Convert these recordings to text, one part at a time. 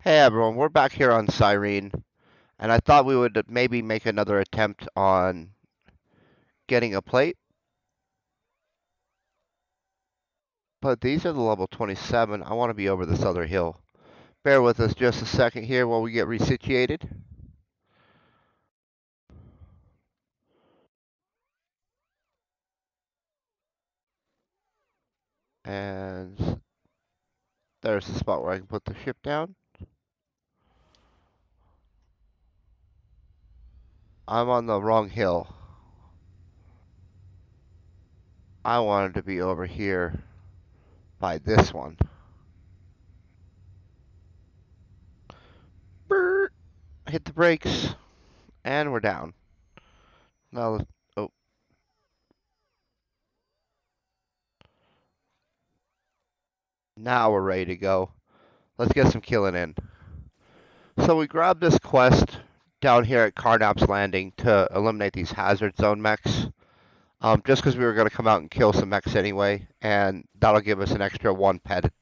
Hey everyone, we're back here on Cyrene, and I thought we would maybe make another attempt on getting a plate, but these are the level 27. I want to be over this other hill. Bear with us just a second here while we get resituated. And there's the spot where I can put the ship down. I'm on the wrong hill. I wanted to be over here by this one. Brrr, hit the brakes, and we're down. Now, oh, now we're ready to go. Let's get some killing in. So we grabbed this quest down here at Carnaps Landing to eliminate these hazard zone mechs. Just because we were going to come out and kill some mechs anyway, and that'll give us an extra one pet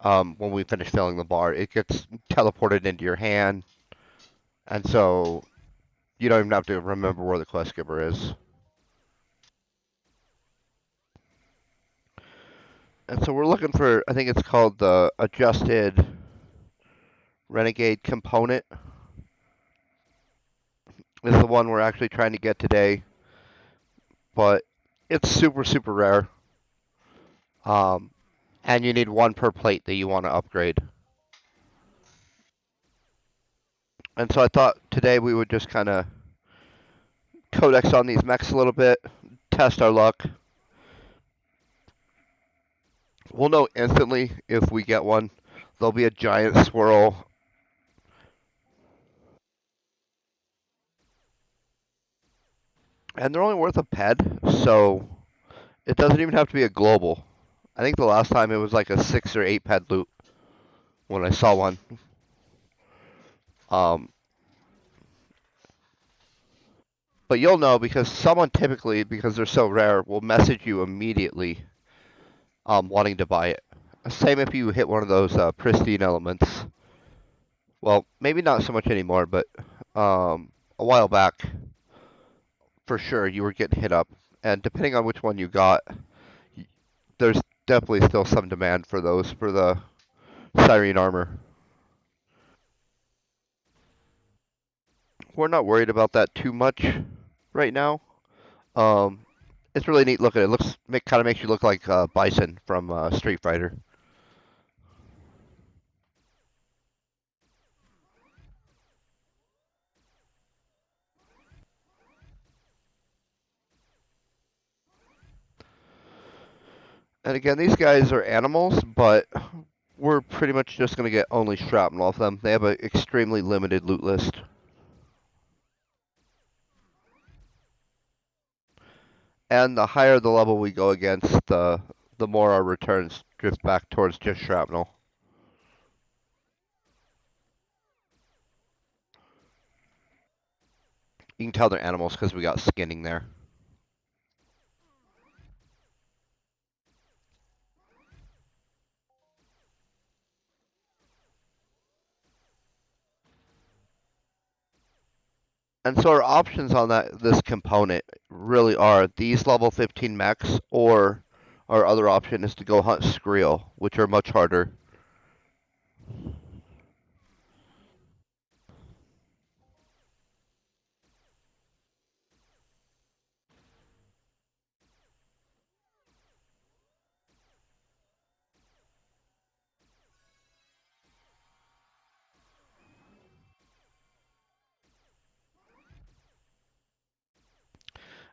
when we finish filling the bar. It gets teleported into your hand, and so you don't even have to remember where the quest giver is. And so we're looking for, I think it's called the adjusted renegade component, is the one we're actually trying to get today, but it's super, super rare. Um, and you need one per plate that you want to upgrade. And so I thought today we would just kind of codex on these mechs a little bit, test our luck. We'll know instantly if we get one. There'll be a giant swirl. And they're only worth a ped, so it doesn't even have to be a global. I think the last time it was like a 6 or 8 ped loot when I saw one. Um, but you'll know because someone typically, because they're so rare, will message you immediately wanting to buy it. Same if you hit one of those pristine elements. Well, maybe not so much anymore, but a while back, for sure, you were getting hit up. And depending on which one you got, there's definitely still some demand for those, for the Cyrene armor. We're not worried about that too much right now. Um, it's really neat looking. It looks kind of makes you look like Bison from Street Fighter. And again, these guys are animals, but we're pretty much just going to get only shrapnel off them. They have an extremely limited loot list. And the higher the level we go against, the more our returns drift back towards just shrapnel. You can tell they're animals because we got skinning there. And so our options on this component really are these level 15 mechs, or our other option is to go hunt Skrill, which are much harder.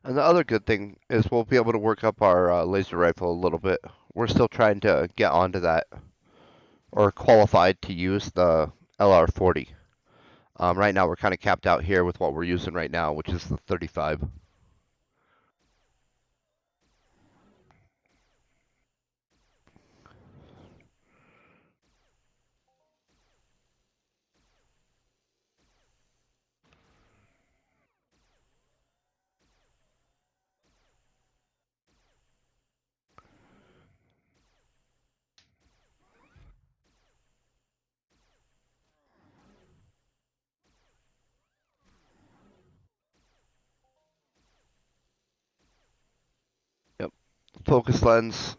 And the other good thing is we'll be able to work up our laser rifle a little bit. We're still trying to get onto that, or qualified to use the LR40. Right now we're kind of capped out here with what we're using right now, which is the 35. focus lens,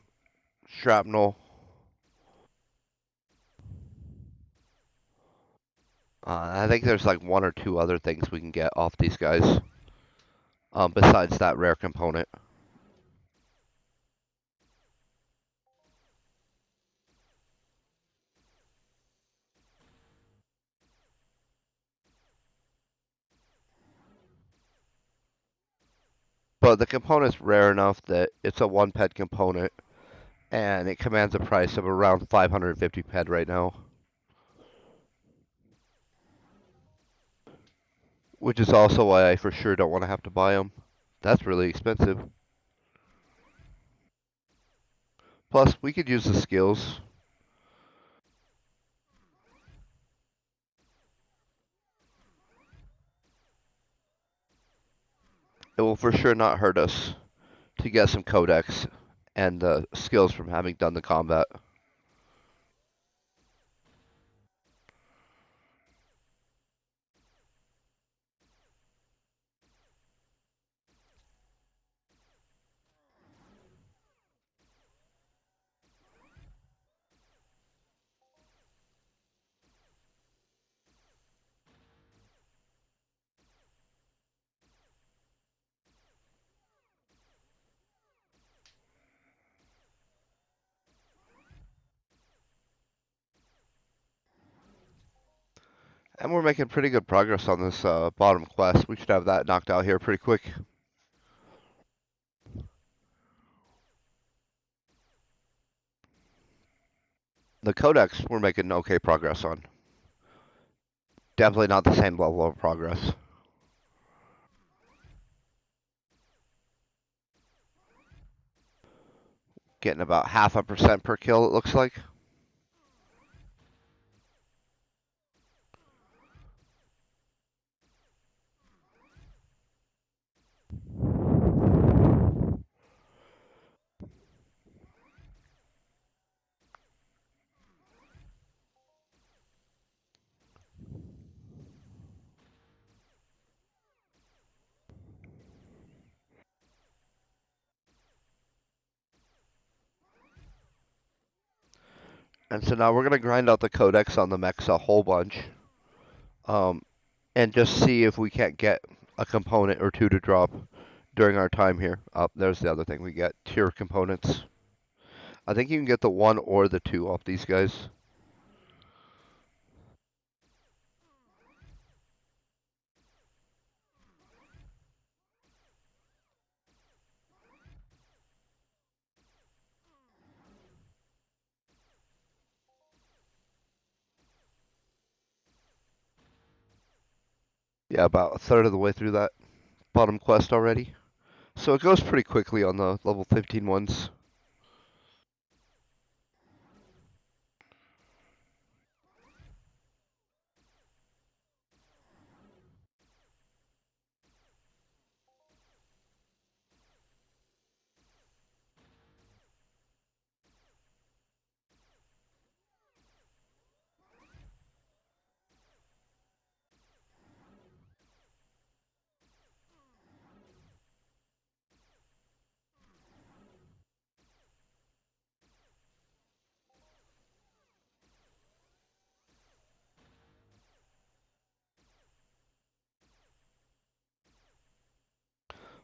shrapnel. I think there's like one or two other things we can get off these guys, besides that rare component. But the component's rare enough that it's a 1 ped component, and it commands a price of around 550 ped right now, which is also why I for sure don't want to have to buy them. That's really expensive. Plus, we could use the skills. It will for sure not hurt us to get some codex and the skills from having done the combat. And we're making pretty good progress on this bottom quest. We should have that knocked out here pretty quick. The codex we're making okay progress on. Definitely not the same level of progress. Getting about 0.5% per kill, it looks like. And so now we're going to grind out the codex on the mechs a whole bunch. And just see if we can't get a component or two to drop during our time here. There's the other thing we get, tier components. I think you can get the 1 or the 2 off these guys. Yeah, about a third of the way through that bottom quest already. So it goes pretty quickly on the level 15 ones.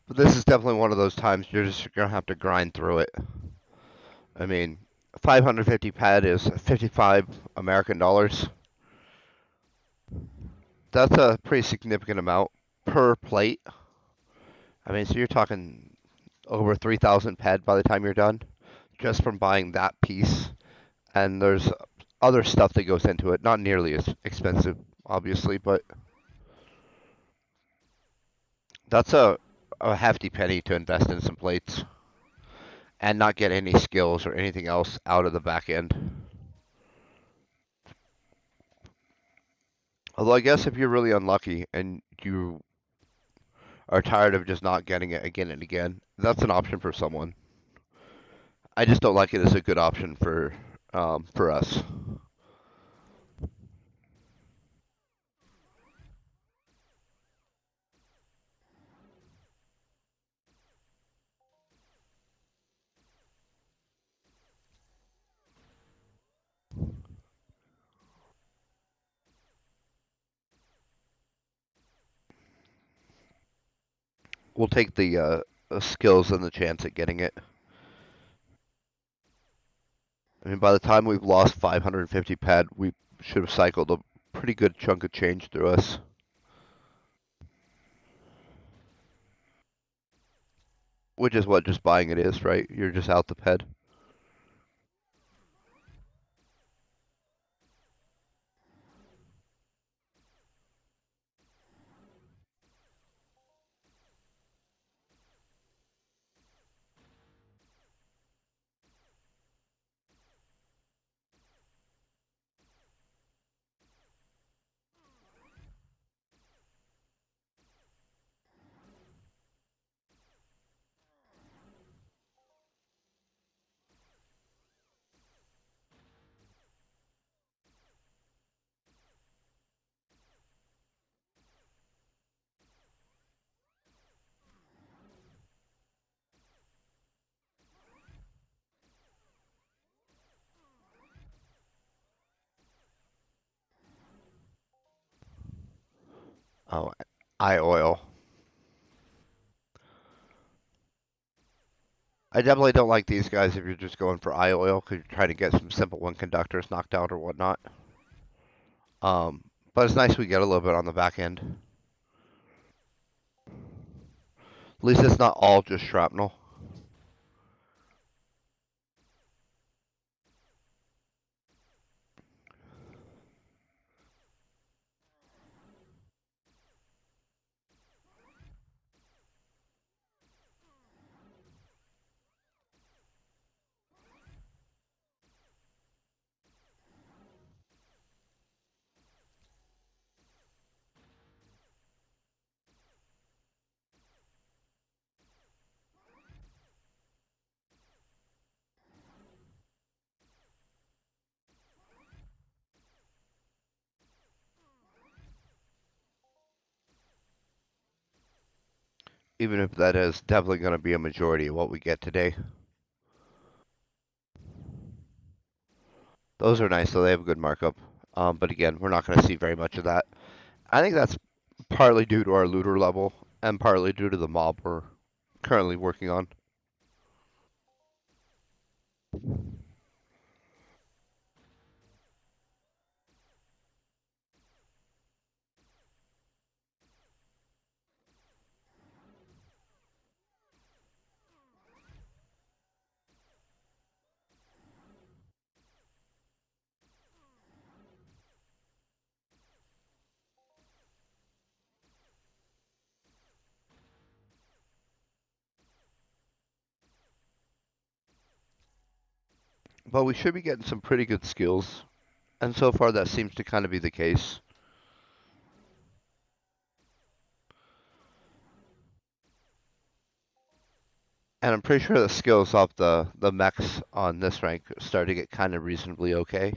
But this is definitely one of those times you're just going to have to grind through it. I mean, 550 pad is 55 American dollars. That's a pretty significant amount per plate. I mean, so you're talking over 3,000 ped by the time you're done, just from buying that piece. And there's other stuff that goes into it, not nearly as expensive, obviously, but that's a hefty penny to invest in some plates and not get any skills or anything else out of the back end. Although I guess if you're really unlucky and you are tired of just not getting it again and again, that's an option for someone. I just don't like it as a good option for us. we'll take the skills and the chance at getting it. I mean, by the time we've lost 550 pad, we should have cycled a pretty good chunk of change through us. Which is what just buying it is, right? You're just out the ped. Oh, eye oil. I definitely don't like these guys if you're just going for eye oil because you're trying to get some simple one conductors knocked out or whatnot. But it's nice we get a little bit on the back end. At least it's not all just shrapnel. Even if that is definitely going to be a majority of what we get today. Those are nice, so they have a good markup. But again, we're not going to see very much of that. I think that's partly due to our looter level and partly due to the mob we're currently working on. But we should be getting some pretty good skills. And so far that seems to kind of be the case. And I'm pretty sure the skills off the mechs on this rank start to get kind of reasonably okay.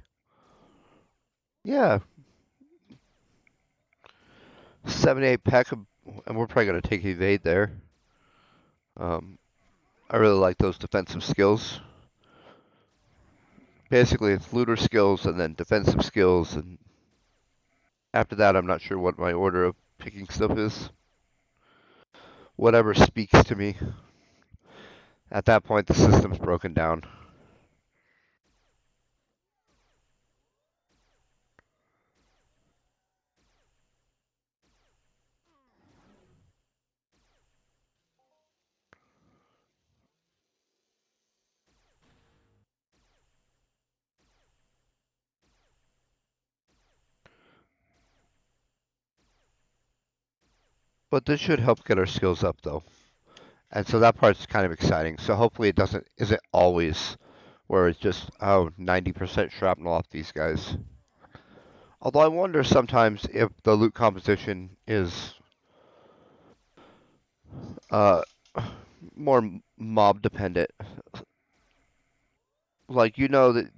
Yeah, 78 peck, and we're probably going to take evade there. Um, I really like those defensive skills. Basically, it's looter skills and then defensive skills, and after that, I'm not sure what my order of picking stuff is. Whatever speaks to me. At that point, the system's broken down. But this should help get our skills up, though. And so that part's kind of exciting. So hopefully it isn't always where it's just, oh, 90% shrapnel off these guys. Although I wonder sometimes if the loot composition is uh, more mob dependent. Like, you know that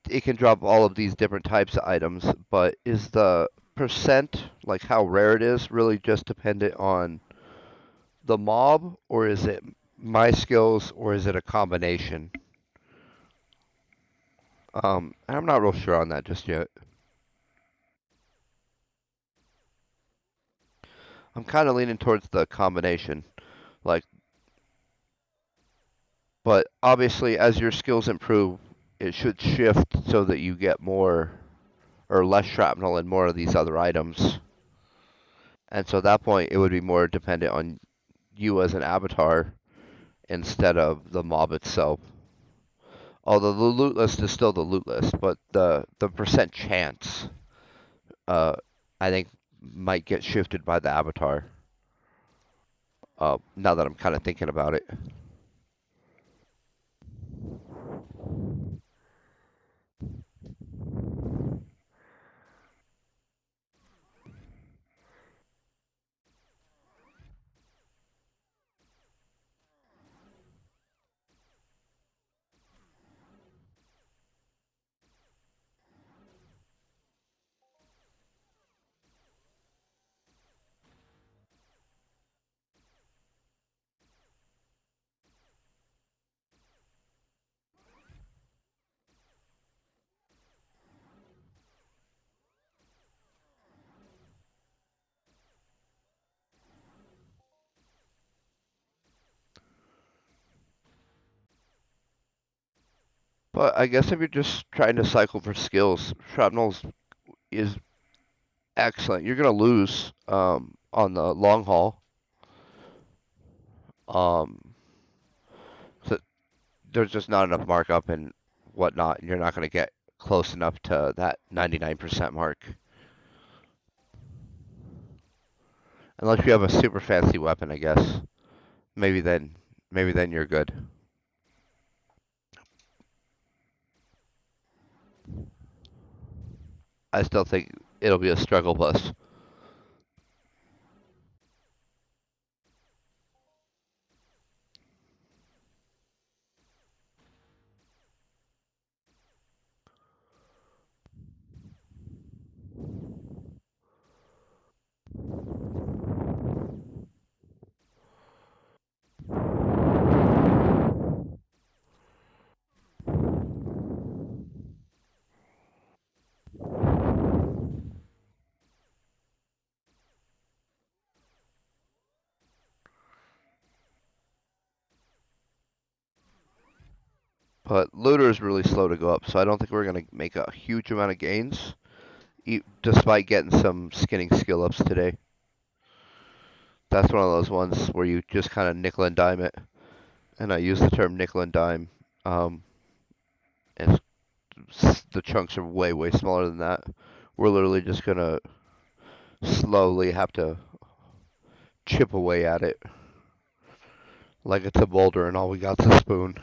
it can drop all of these different types of items, but is the percent, like how rare it is, really just dependent on the mob, or is it my skills, or is it a combination? I'm not real sure on that just yet. I'm kind of leaning towards the combination. Like, but obviously, as your skills improve, it should shift so that you get more or less shrapnel and more of these other items. And so at that point, it would be more dependent on you as an avatar instead of the mob itself. Although the loot list is still the loot list, but the percent chance, uh, I think, might get shifted by the avatar. Now that I'm kind of thinking about it. But I guess if you're just trying to cycle for skills, shrapnel is excellent. You're gonna lose on the long haul. Um, so there's just not enough markup and whatnot, and you're not gonna get close enough to that 99% mark unless you have a super fancy weapon, I guess. Maybe then, maybe then you're good. I still think it'll be a struggle bus. But looter is really slow to go up, so I don't think we're gonna make a huge amount of gains, despite getting some skinning skill ups today. That's one of those ones where you just kind of nickel and dime it, and I use the term nickel and dime. Um, and the chunks are way, way smaller than that. We're literally just gonna slowly have to chip away at it like it's a boulder and all we got's a spoon.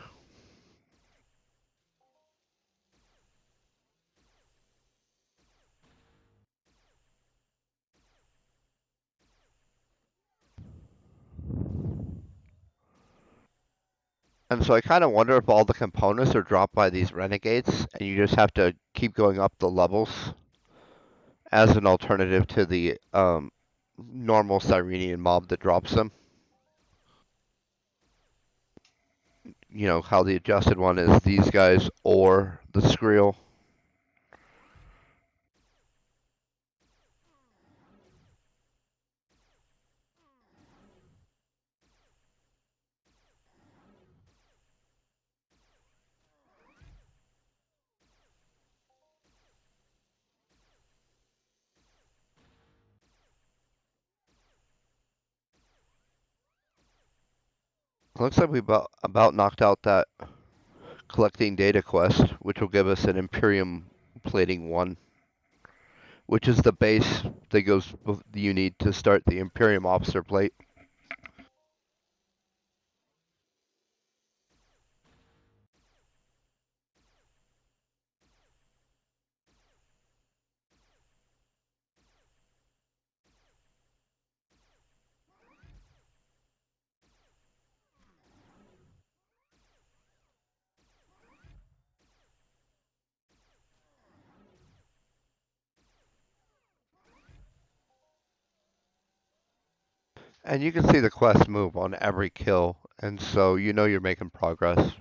And so I kind of wonder if all the components are dropped by these renegades, and you just have to keep going up the levels as an alternative to the normal Cyrenian mob that drops them. You know, how the adjusted one is these guys or the Skrill. Looks like we about knocked out that collecting data quest, which will give us an Imperium plating one, which is the base that goes you need to start the Imperium officer plate. And you can see the quest move on every kill, and so you know you're making progress,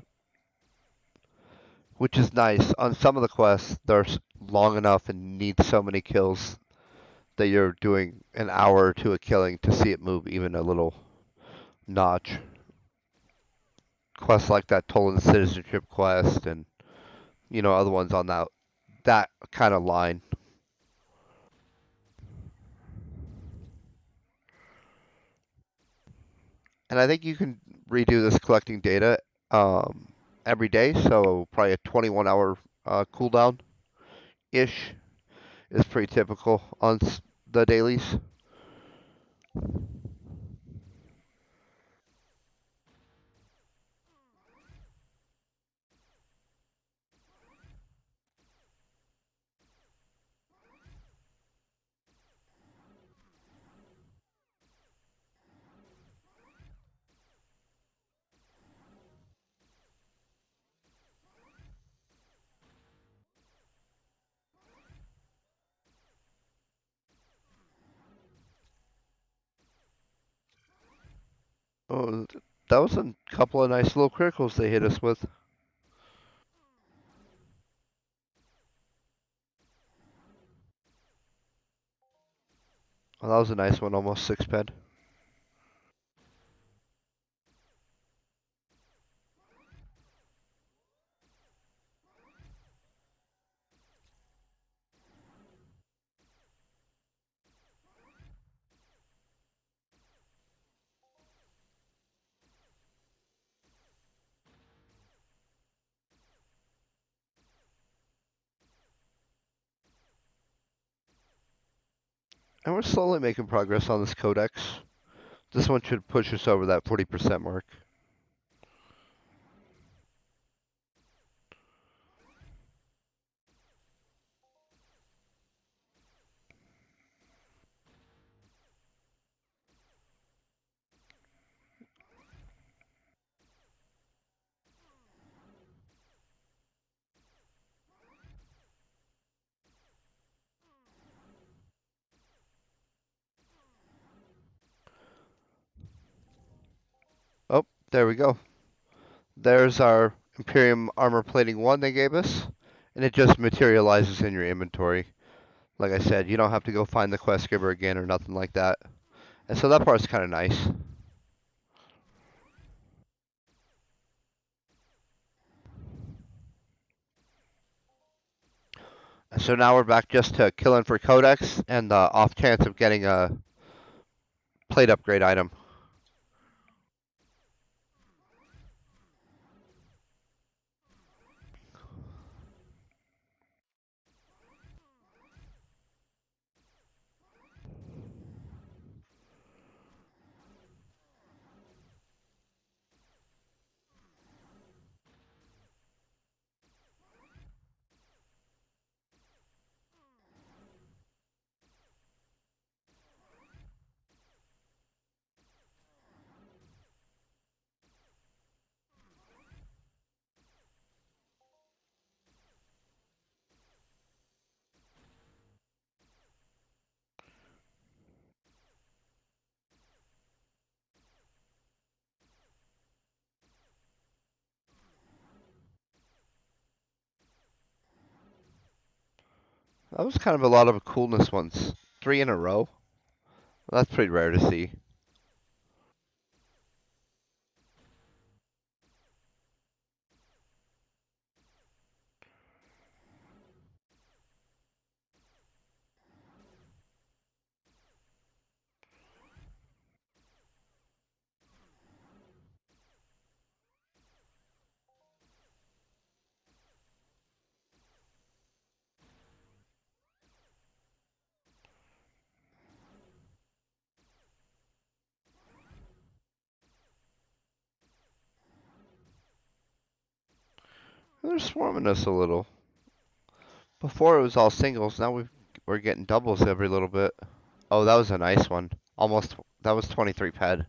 which is nice. On some of the quests, they're long enough and need so many kills that you're doing an hour or two of killing to see it move even a little notch. Quests like that Tolan Citizenship quest and other ones on that kind of line. And I think you can redo this collecting data every day, so probably a 21-hour cooldown ish is pretty typical on the dailies. Oh, that was a couple of nice little criticals they hit us with. Oh, that was a nice one, almost 6 ped. And we're slowly making progress on this codex. This one should push us over that 40% mark. Oh, there we go. There's our Imperium Armor Plating 1 they gave us, and it just materializes in your inventory. Like I said, you don't have to go find the quest giver again or nothing like that. And so that part's kind of nice. And so now we're back just to killing for Codex and the off chance of getting a plate upgrade item. That was kind of a lot of coolness ones. 3 in a row. That's pretty rare to see. They're swarming us a little. Before it was all singles, now we're getting doubles every little bit. Oh, that was a nice one. Almost, that was 23 ped.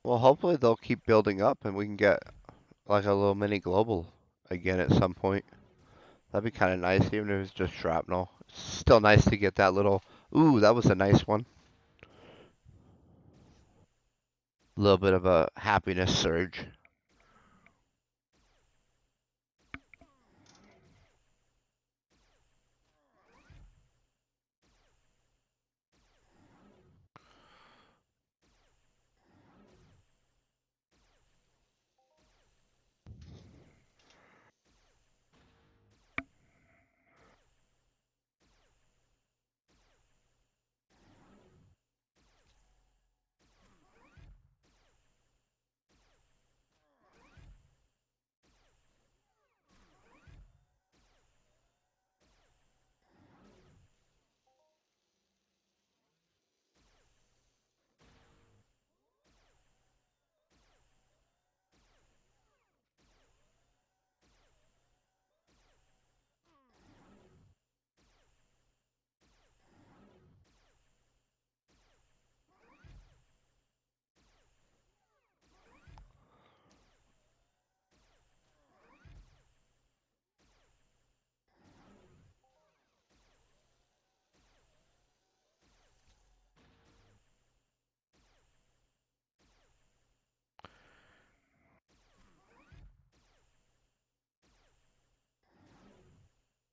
Well, hopefully they'll keep building up and we can get like a little mini global again at some point. That'd be kind of nice, even if it's just shrapnel. It's still nice to get that little. Ooh, that was a nice one. A little bit of a happiness surge.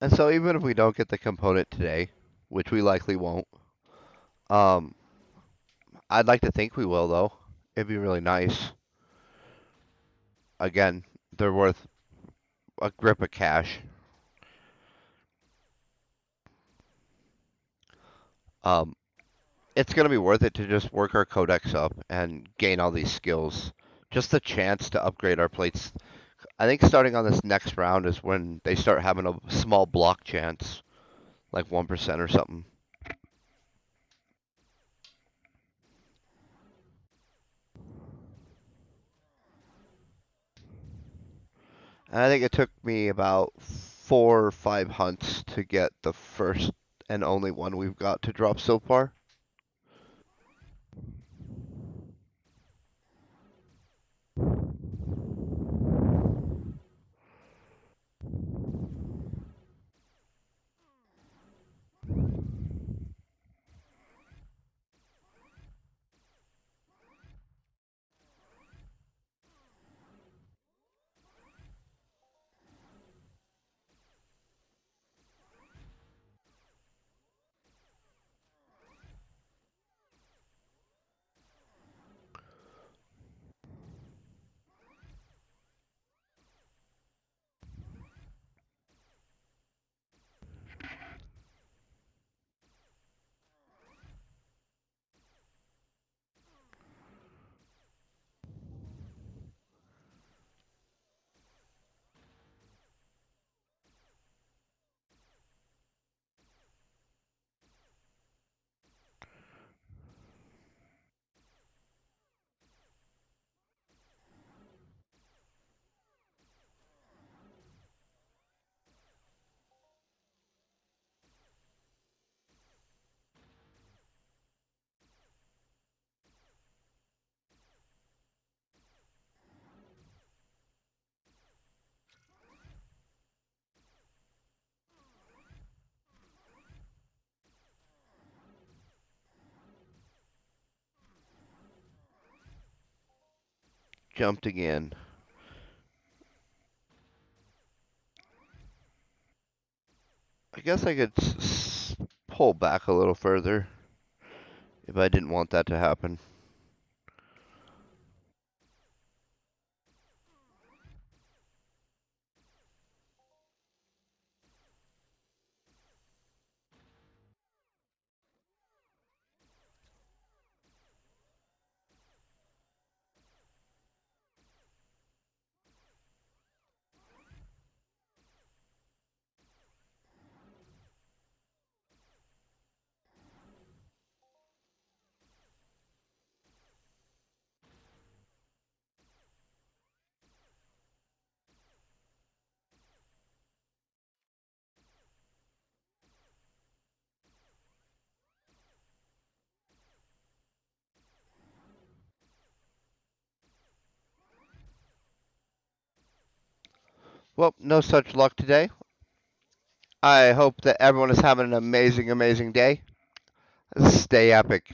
And so even if we don't get the component today, which we likely won't, um, I'd like to think we will though. It'd be really nice. Again, they're worth a grip of cash. Um, it's gonna be worth it to just work our codex up and gain all these skills. Just the chance to upgrade our plates. I think starting on this next round is when they start having a small block chance, like 1% or something. And I think it took me about 4 or 5 hunts to get the first and only one we've got to drop so far. Jumped again. I guess I could pull back a little further if I didn't want that to happen. Well, no such luck today. I hope that everyone is having an amazing, amazing day. Stay epic.